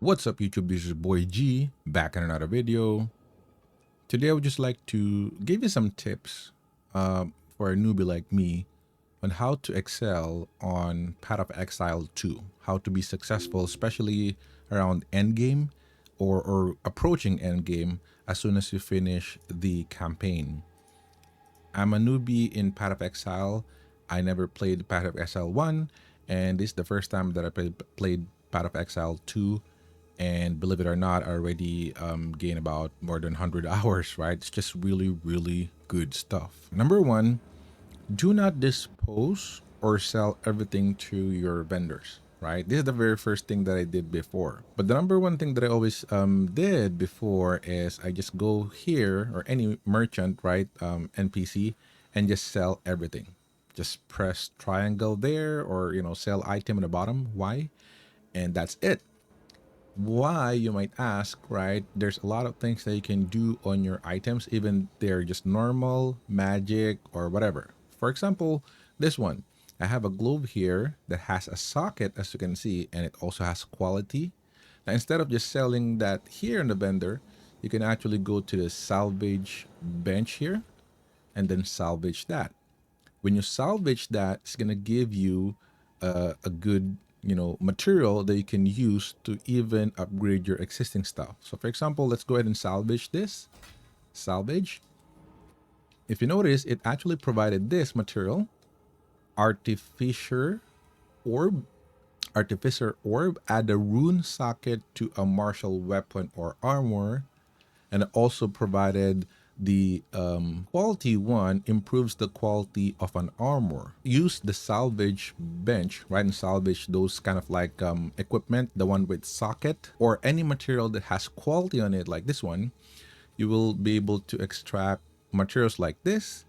What's up, YouTube? This is your boy G, back in another video. Today I would just like to give you some tips for a newbie like me on how to excel on Path of Exile 2, how to be successful, especially around endgame or approaching endgame as soon as you finish the campaign. I'm a newbie in Path of Exile. I never played Path of Exile 1, and this is the first time that I played Path of Exile 2. And believe it or not, I already gained about more than 100 hours, right? It's just really, really good stuff. Number one, do not dispose or sell everything to your vendors, right? This is the very first thing that I did before. But the number one thing that I always did before is I just go here or any merchant, right? NPC, and just sell everything. Just press triangle there or, sell item at the bottom. Why? And that's it. Why, you might ask, right? There's a lot of things that you can do on your items, even they're just normal, magic, or whatever. For example, this one, I have a globe here that has a socket, as you can see, and it also has quality. Now, instead of just selling that here in the vendor, you can actually go to the salvage bench here and then salvage that. When you salvage that, it's gonna give you a good material that you can use to even upgrade your existing stuff. So for example, let's go ahead and salvage this. Salvage. If you notice, it actually provided this material, artificer orb. Artificer orb, add a rune socket to a martial weapon or armor, and it also provided the quality one improves the quality of an armor. Use the salvage bench, right, and salvage those kind of like equipment, the one with socket or any material that has quality on it, like this one. You will be able to extract materials like this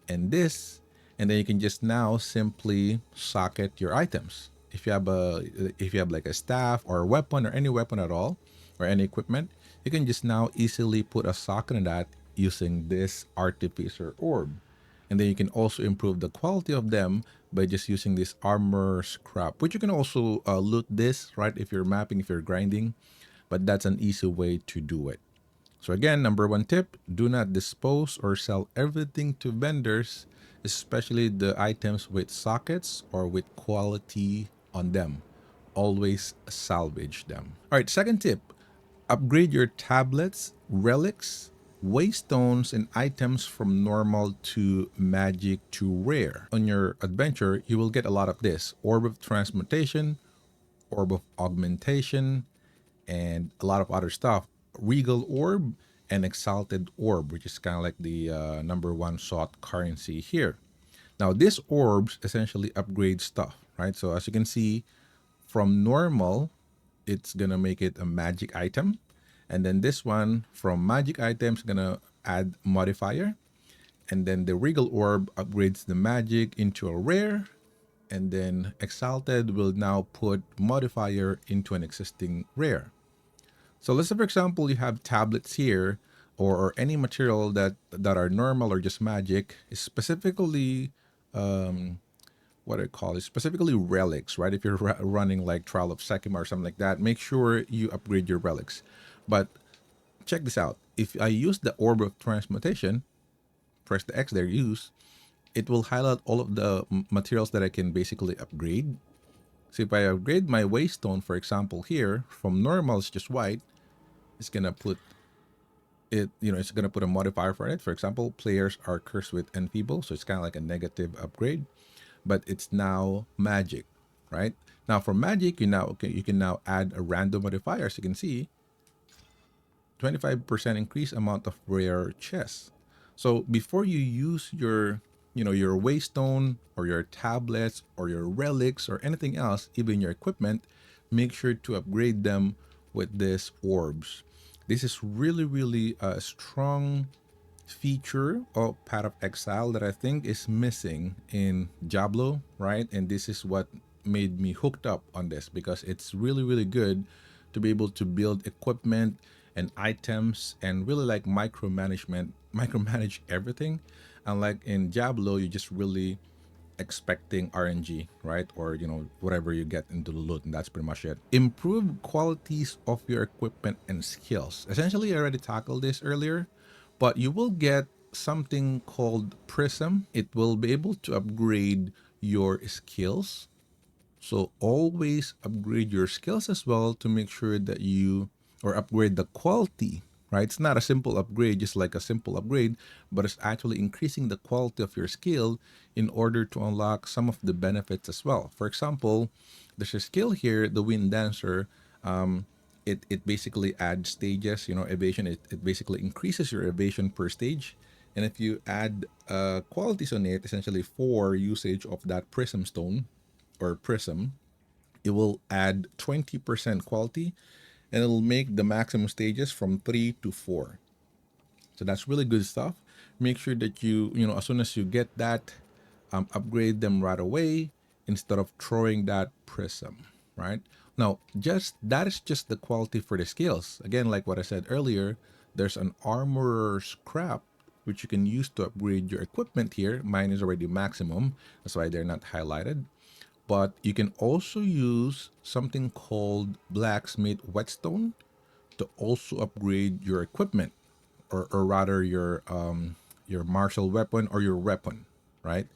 and this, and then you can just now simply socket your items. If you have like a staff or a weapon or any weapon at all or any equipment, you can just now easily put a socket in that using this artificer orb. And then you can also improve the quality of them by just using this armor scrap, which you can also loot this, right, if you're mapping, if you're grinding, but that's an easy way to do it. So again, number one tip, do not dispose or sell everything to vendors, especially the items with sockets or with quality on them. Always salvage them. All right, second tip, upgrade your tablets, relics, waystones, and items from normal to magic to rare. On your adventure, you will get a lot of this: orb of transmutation, orb of augmentation, and a lot of other stuff. Regal orb and exalted orb, which is kind of like the number one sought currency here. Now, these orbs essentially upgrade stuff, right? So as you can see, from normal, it's gonna make it a magic item, and then this one from magic items gonna add modifier, and then the regal orb upgrades the magic into a rare, and then exalted will now put modifier into an existing rare. So let's say, for example, you have tablets here, or any material that are normal or just magic, specifically what I call it, specifically relics, right? If you're running like Trial of Sekima or something like that, make sure you upgrade your relics. But check this out. If I use the Orb of Transmutation, press the X there, use, it will highlight all of the materials that I can basically upgrade. So if I upgrade my Waystone, for example, here, from normal, it's just white, it's gonna put it, it's gonna put a modifier for it. For example, players are cursed with enfeeble, so it's kind of like a negative upgrade, but it's now magic, right? Now for magic, you can now add a random modifier. As you can see, 25% increase amount of rare chests. So before you use your waystone or your tablets or your relics or anything else, even your equipment, make sure to upgrade them with these orbs. This is really, really a strong feature of Path of Exile that I think is missing in Diablo, right? And this is what made me hooked up on this, because it's really, really good to be able to build equipment and items and really like micromanage everything. Unlike in Diablo, you just really expecting RNG, right? Or whatever you get into the loot, and that's pretty much it. Improve qualities of your equipment and skills. Essentially, I already tackled this earlier, but you will get something called Prism. It will be able to upgrade your skills, so always upgrade your skills as well to make sure that you or upgrade the quality, right? It's not a simple upgrade, just like a simple upgrade, but it's actually increasing the quality of your skill in order to unlock some of the benefits as well. For example, there's a skill here, the Wind Dancer. It basically adds stages, evasion. It basically increases your evasion per stage. And if you add qualities on it, essentially for usage of that prism stone, or prism, it will add 20% quality, and it'll make the maximum stages from 3 to 4. So that's really good stuff. Make sure that as soon as you get that, upgrade them right away instead of throwing that prism, right? Now, just that is just the quality for the skills. Again, like what I said earlier, there's an armorer scrap which you can use to upgrade your equipment here. Mine is already maximum, that's why they're not highlighted. But you can also use something called blacksmith whetstone to also upgrade your equipment, or rather your martial weapon or your weapon, right?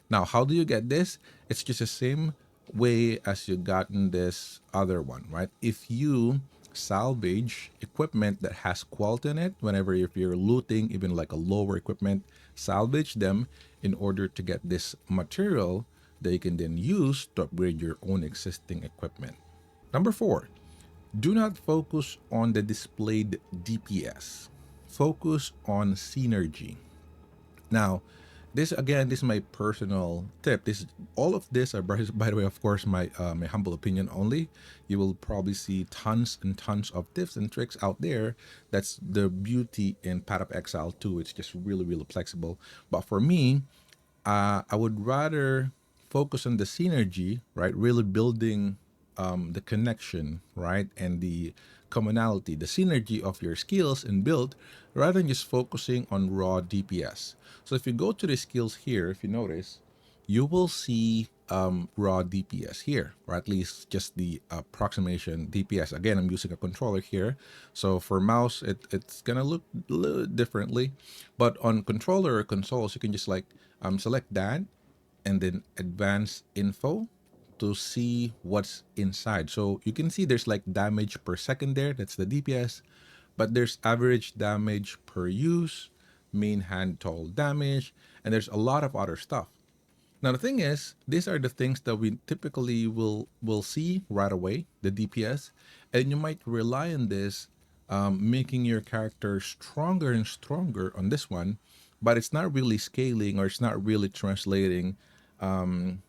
Now, how do you get this? It's just the same way as you gotten this other one, right? If you salvage equipment that has quality in it, whenever if you're looting even like a lower equipment, salvage them in order to get this material that you can then use to upgrade your own existing equipment. Number 4, do not focus on the displayed DPS. Focus on synergy. Now, this again, this is my personal tip. This all of this are by the way, of course, my humble opinion only. You will probably see tons and tons of tips and tricks out there. That's the beauty in Path of Exile 2. It's just really really flexible. But for me, I would rather focus on the synergy, right? Really building the connection, right? And the commonality, the synergy of your skills and build, rather than just focusing on raw DPS. So if you go to the skills here, if you notice, you will see raw DPS here, or at least just the approximation DPS. Again, I'm using a controller here. So for mouse, it's going to look a little differently. But on controller or consoles, you can just like select that and then advanced info to see what's inside. So you can see there's like damage per second there. That's the DPS. But there's average damage per use, main hand total damage, and there's a lot of other stuff. Now the thing is, these are the things that we typically will see right away, the DPS, and you might rely on this, making your character stronger and stronger on this one, but it's not really scaling, or it's not really translating, in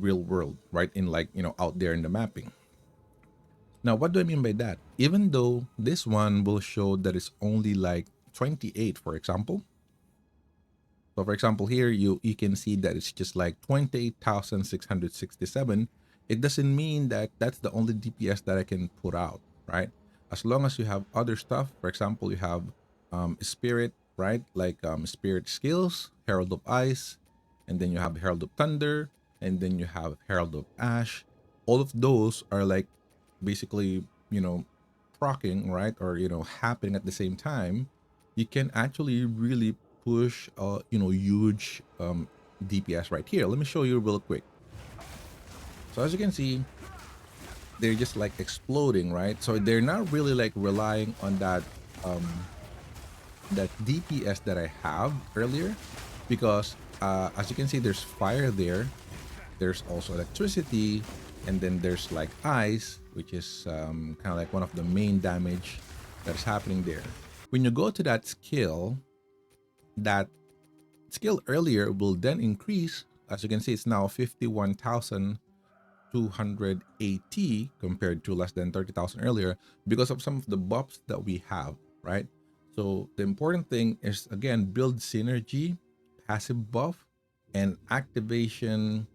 real world, right? In like out there in the mapping. Now, what do I mean by that? Even though this one will show that it's only like 28, for example, so for example, here you can see that it's just like 28,667. It doesn't mean that that's the only DPS that I can put out, right? As long as you have other stuff, for example, you have Spirit, right? Like Spirit skills, Herald of Ice, and then you have Herald of Thunder, and then you have Herald of Ash. All of those are like basically, proccing, right? Or, happening at the same time. You can actually really push huge DPS right here. Let me show you real quick. So as you can see, they're just like exploding, right? So they're not really like relying on that DPS that I have earlier, because as you can see, there's fire there. There's also electricity, and then there's like ice, which is kind of like one of the main damage that is happening there. When you go to that skill earlier will then increase. As you can see, it's now 51,280 compared to less than 30,000 earlier, because of some of the buffs that we have, right? So the important thing is, again, build synergy, passive buff, and activation,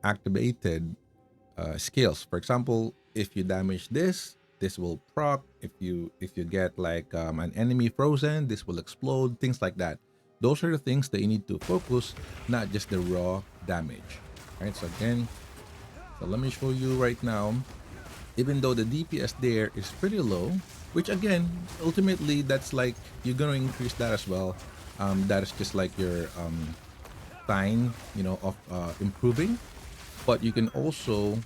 activated skills. For example, if you damage this will proc. If you get like an enemy frozen, this will explode. Things like that. Those are the things that you need to focus, not just the raw damage. Right. So again, so let me show you right now. Even though the DPS there is pretty low, which again, ultimately that's like you're gonna increase that as well. That is just like your sign, of improving. But you can also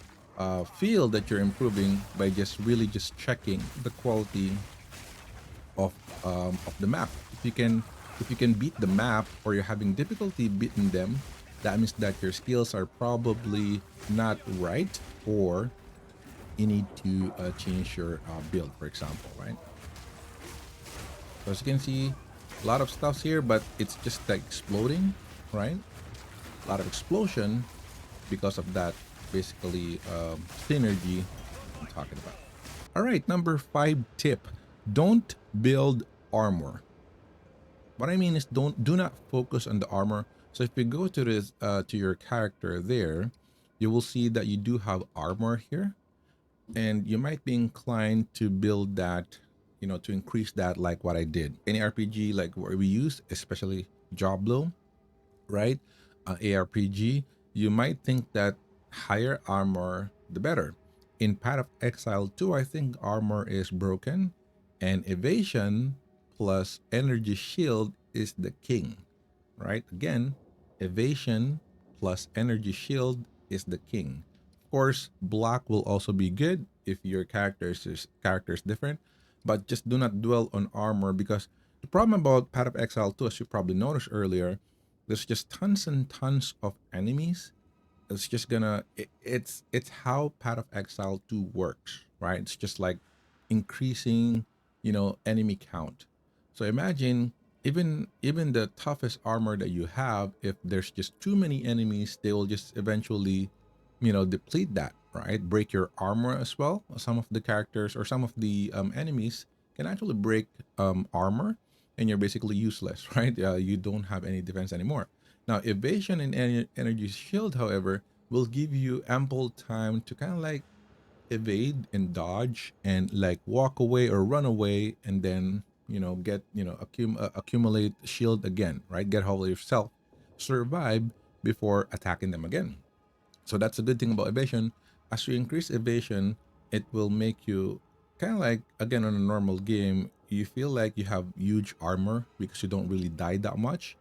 feel that you're improving by just really just checking the quality of the map. If you can beat the map or you're having difficulty beating them, that means that your skills are probably not right, or you need to change your build, for example, right? So as you can see, a lot of stuff here, but it's just like exploding, right? A lot of explosion because of that, basically synergy I'm talking about. All right, number 5 tip: don't build armor. What I mean is, do not focus on the armor. So if you go to this to your character there, you will see that you do have armor here, and you might be inclined to build that, to increase that, like what I did. Any RPG like what we use, especially Joblo, right? ARPG, you might think that higher armor the better. In Path of Exile 2, I think armor is broken, and evasion plus energy shield is the king, right? Again, evasion plus energy shield is the king. Of course, block will also be good if your character is different, but just do not dwell on armor, because the problem about Path of Exile 2, as you probably noticed earlier, there's just tons and tons of enemies. It's just gonna it's how Path of Exile 2 works, right? It's just like increasing, enemy count. So imagine, even the toughest armor that you have, if there's just too many enemies, they will just eventually, deplete that, right? Break your armor as well. Some of the characters or some of the enemies can actually break armor, and you're basically useless, right? You don't have any defense anymore. Now, evasion and energy shield, however, will give you ample time to kind of like evade and dodge and like walk away or run away, and then get accumulate shield again, right? Get hold of yourself, survive before attacking them again. So that's a good thing about evasion. As you increase evasion, it will make you kind of like, again, on a normal game, you feel like you have huge armor because you don't really die that much.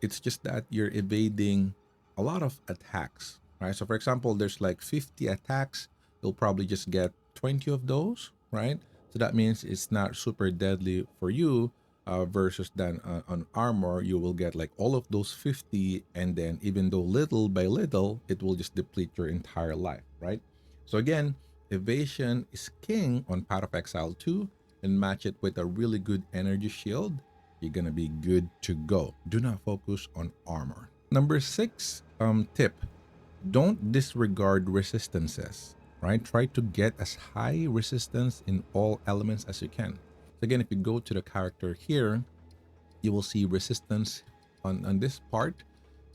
It's just that you're evading a lot of attacks, right? So for example, there's like 50 attacks, you'll probably just get 20 of those, right? So that means it's not super deadly for you, versus then on armor, you will get like all of those 50, and then even though little by little, it will just deplete your entire life, right? So again, evasion is king on Path of Exile 2, and match it with a really good energy shield, you're gonna be good to go. Do not focus on armor. Number 6 tip: don't disregard resistances, right? Try to get as high resistance in all elements as you can. So again, if you go to the character here, you will see resistance on this part.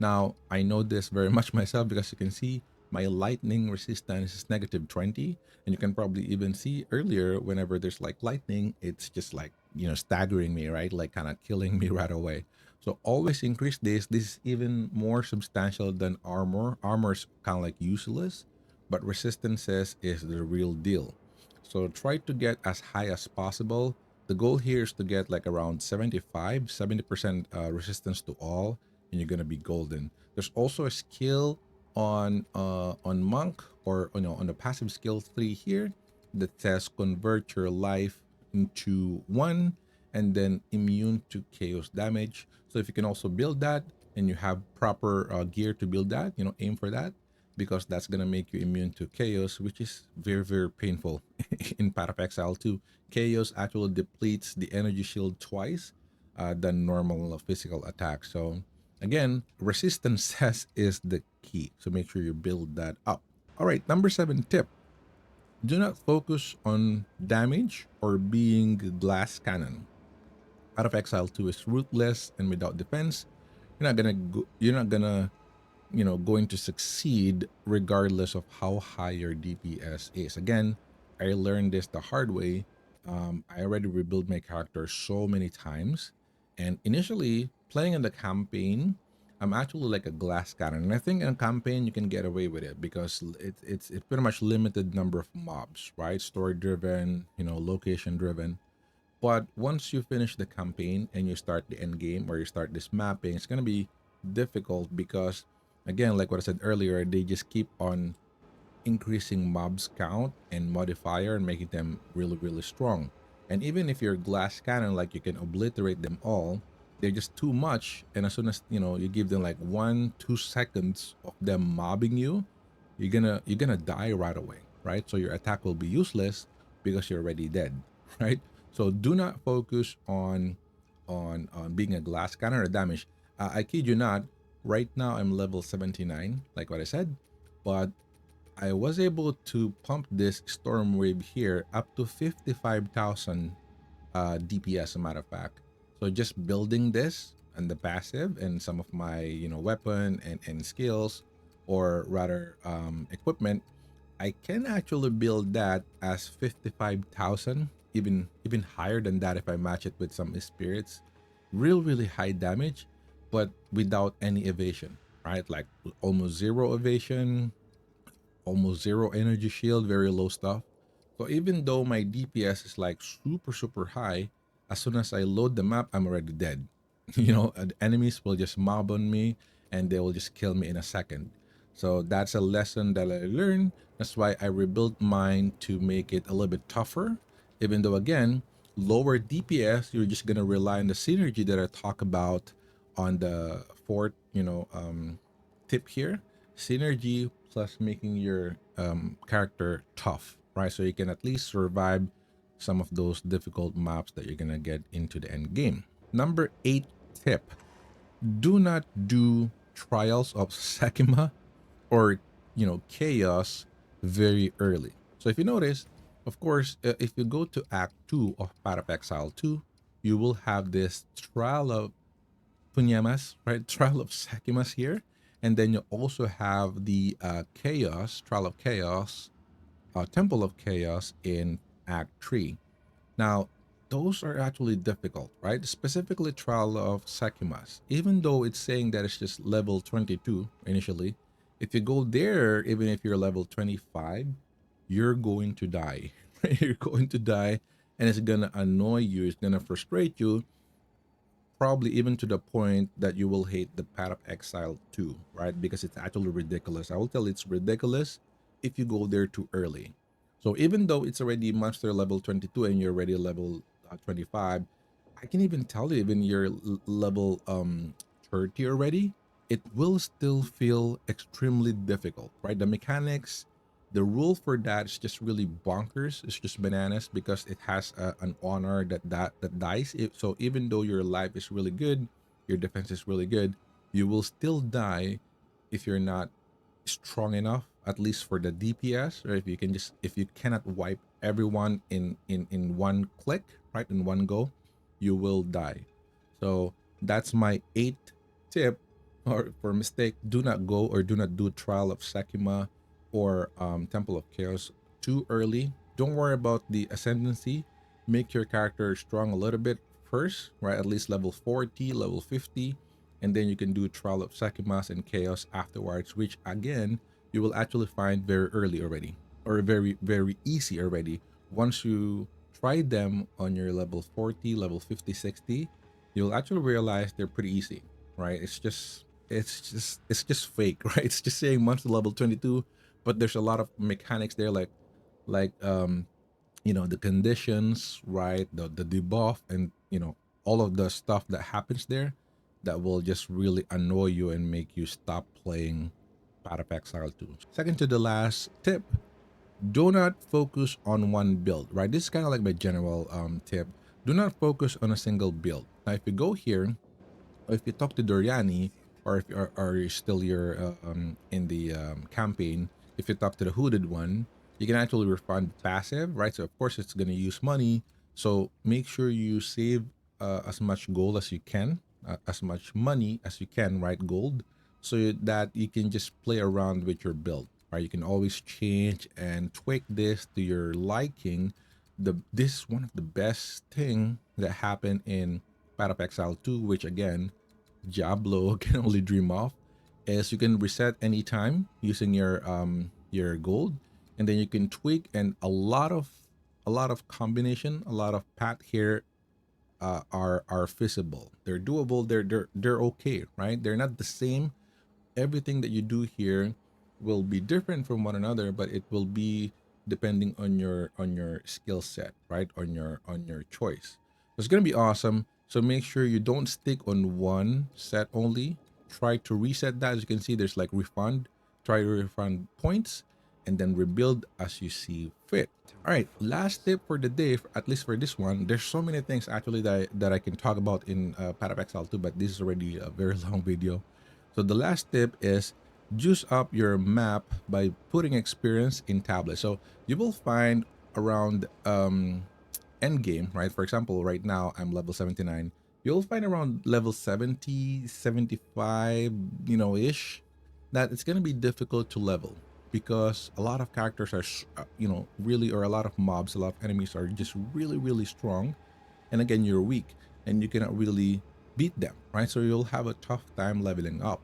Now, I know this very much myself, because you can see my lightning resistance is negative 20. And you can probably even see earlier, whenever there's like lightning, it's just like, staggering me, right? Like kind of killing me right away. So always increase this. This is even more substantial than armor. Armor is kind of like useless, but resistances is the real deal. So try to get as high as possible. The goal here is to get like around 70% resistance to all, and you're gonna be golden. There's also a skill on monk, or on the passive skill 3 here, that says convert your life into 1, and then immune to chaos damage. So if you can also build that, and you have proper gear to build that, aim for that, because that's gonna make you immune to chaos, which is very, very painful in Path of Exile 2. Chaos actually depletes the energy shield twice than normal physical attack. So again, resistance test is the key. So make sure you build that up. All right, number 7 tip: do not focus on damage or being glass cannon. Path of Exile 2 is ruthless and without defense. You're not going to succeed regardless of how high your DPS is. Again, I learned this the hard way. I already rebuilt my character so many times, and initially playing in the campaign, I'm actually like a glass cannon. And I think in a campaign you can get away with it because it's pretty much limited number of mobs, right? Story driven, location driven. But once you finish the campaign and you start the end game or you start this mapping, it's gonna be difficult because again, like what I said earlier, they just keep on increasing mobs count and modifier and making them really really strong. And even if you're glass cannon, like you can obliterate them all, they're just too much. And as soon as you give them like 1 2 seconds of them mobbing you, you're gonna die right away, right? So your attack will be useless because you're already dead. Right? So do not focus on being a glass cannon or damage. I kid you not, right now I'm level 79 like what I said, but I was able to pump this storm wave here up to 55,000 DPS, a matter of fact. So just building this and the passive and some of my weapon and skills, or rather equipment, I can actually build that as 55,000, even higher than that if I match it with some spirits. Really high damage, but without any evasion, right? Like almost zero evasion, almost zero energy shield, very low stuff. So even though my DPS is like super high, as soon as I load the map, I'm already dead. Enemies will just mob on me and they will just kill me in a second. So that's a lesson that I learned. That's why I rebuilt mine to make it a little bit tougher. Even though again, lower DPS, you're just gonna rely on the synergy that I talk about on the fourth, tip here. Synergy plus making your character tough, right? So you can at least survive some of those difficult maps that you're gonna get into the end game. Number 8 tip: do not do trials of Sakima or chaos very early. So if you notice, of course, if you go to Act 2 of Path of Exile 2, you will have this trial of Punyamas, right? Trial of Sakimas here. And then you also have the Chaos, Trial of Chaos, Temple of Chaos in Act 3. Now, those are actually difficult, right? Specifically, Trial of Sakimas. Even though it's saying that it's just level 22 initially, if you go there, even if you're level 25, you're going to die. You're going to die, and it's gonna annoy you. It's gonna frustrate you, probably even to the point that you will hate the Path of Exile too, right? Because it's actually ridiculous. I will tell you it's ridiculous if you go there too early. So even though it's already monster level 22 and you're already level 25, I can even tell you, even you're level 30 already, it will still feel extremely difficult, right? The mechanics, the rule for that is just really bonkers. It's just bananas because it has an honor that dies. So even though your life is really good, your defense is really good, you will still die if you're not strong enough, at least for the DPS, or if you cannot wipe everyone in one click, right, in one go, you will die. So that's my 8th tip. Or for mistake, do not go or do not do Trial of Sakima or Temple of Chaos too early. Don't worry about the ascendancy. Make your character strong a little bit first, right? At least level 40, level 50, and then you can do Trial of Sakimas and Chaos afterwards, which again you will actually find very early already, or very easy already. Once you try them on your level 40, level 50, 60, you'll actually realize they're pretty easy, right? It's just fake, right? It's just saying monster level 22, but there's a lot of mechanics there, like the conditions, right? The debuff, and all of the stuff that happens there that will just really annoy you and make you stop playing Path of Exile 2. Second to the last tip: do not focus on one build, right? This is kind of like my general tip. Do not focus on a single build. Now if you go here, or if you talk to Doriani, or if you're still in the campaign, if you talk to the hooded one, you can actually refund passive, right? So of course it's gonna use money. So make sure you save as much gold as you can, as much money as you can, right? Gold, so that you can just play around with your build, right? You can always change and tweak this to your liking. This is one of the best thing that happened in Path of Exile 2, which again Diablo can only dream of is you can reset anytime using your gold, and then you can tweak, and a lot of combination, a lot of path here are feasible. They're doable. They're okay, right? They're not the same. Everything that you do here will be different from one another, but it will be depending on your skill set, right? On your choice. So it's gonna be awesome. So make sure you don't stick on one set only. Try to reset that. As you can see, there's like refund. Try to refund points and then rebuild as you see fit. All right, last tip for the day, at least for this one. There's so many things actually that I can talk about in Path of Exile too, but this is already a very long video. So the last tip is juice up your map by putting experience in tablets. So you will find around Endgame, right? For example, right now I'm level 79. You'll find around level 70, 75, ish, that it's going to be difficult to level because a lot of characters are, really, or a lot of mobs, a lot of enemies are just really, really strong, and again you're weak and you cannot really beat them, right? So you'll have a tough time leveling up.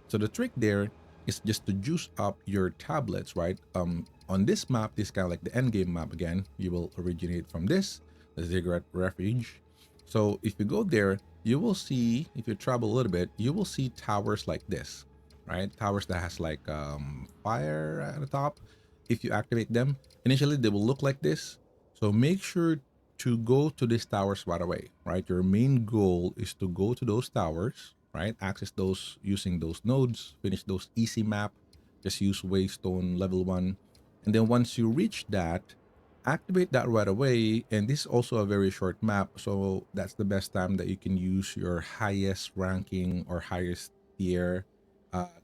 So the trick there is just to juice up your tablets, right? On this map, this kind of like the end game map, again you will originate from this, the Ziggurat Refuge. So if you go there, you will see, if you travel a little bit, you will see towers like this, right? Towers that has like fire at the top. If you activate them, initially they will look like this. So make sure to go to these towers right away, right? Your main goal is to go to those towers, right? Access those using those nodes, finish those easy map, just use Waystone level 1. And then once you reach that, activate that right away. And this is also a very short map, so that's the best time that you can use your highest ranking or highest tier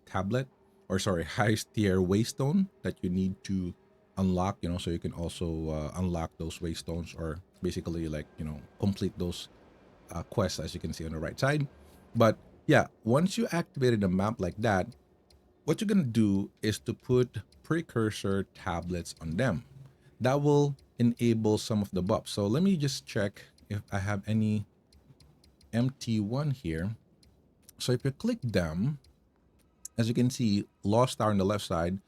tablet, or sorry, highest tier Waystone that you need to unlock, so you can also unlock those waystones, or basically like complete those quests, as you can see on the right side. But yeah, once you activated a map like that, what you're gonna do is to put precursor tablets on them. That will enable some of the buffs. So let me just check if I have any empty one here. So if you click them, as you can see, Lost Star on the left side,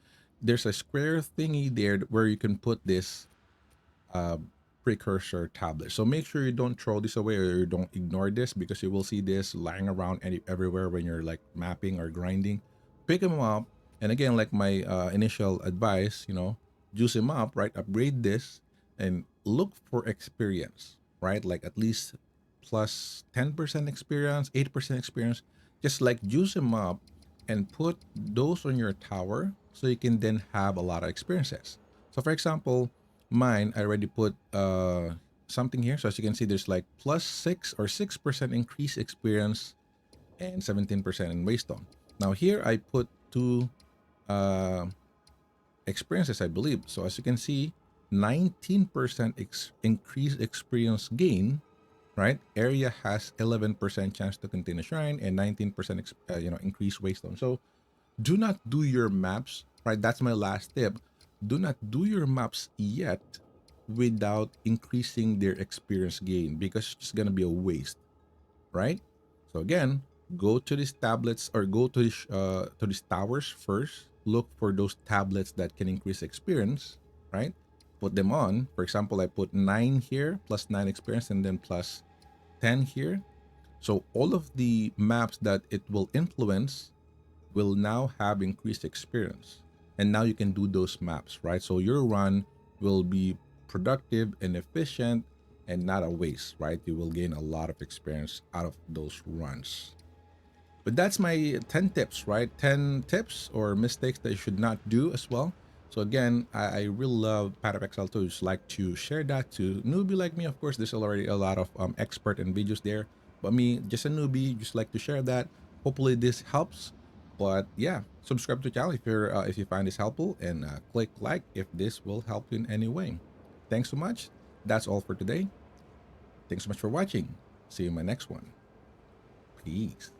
there's a square thingy there where you can put this uh, precursor tablet. So make sure you don't throw this away, or you don't ignore this, because you will see this lying around everywhere when you're like mapping or grinding. Pick them up, and again, like my initial advice, juice them up, right? Upgrade this and look for experience, right? Like at least plus 10% experience, 8% experience. Just like juice them up and put those on your tower so you can then have a lot of experiences. So for example, mine, I already put something here. So as you can see, there's like plus 6% increase experience and 17% in Waystone. Now here I put two uh, experiences, I believe. So as you can see, 19% increased experience gain, right? Area has 11% chance to contain a shrine and 19% increased Waystone. So do not do your maps, right? That's my last tip. Do not do your maps yet without increasing their experience gain, because it's just gonna be a waste, right? So again, go to these tablets, or go to these towers first. Look for those tablets that can increase experience, right? Put them on. For example, I put 9 here, plus 9 experience, and then plus 10 here. So all of the maps that it will influence will now have increased experience. And now you can do those maps, right? So your run will be productive and efficient and not a waste, right? You will gain a lot of experience out of those runs. But that's my 10 tips, right? 10 tips or mistakes that you should not do as well. So again, I really love Path of Exile too. Just like to share that to newbie like me. Of course, there's already a lot of expert and videos there. But me, just a newbie, just like to share that. Hopefully this helps. But yeah, subscribe to the channel if you find this helpful, and click like if this will help you in any way. Thanks so much. That's all for today. Thanks so much for watching. See you in my next one. Peace.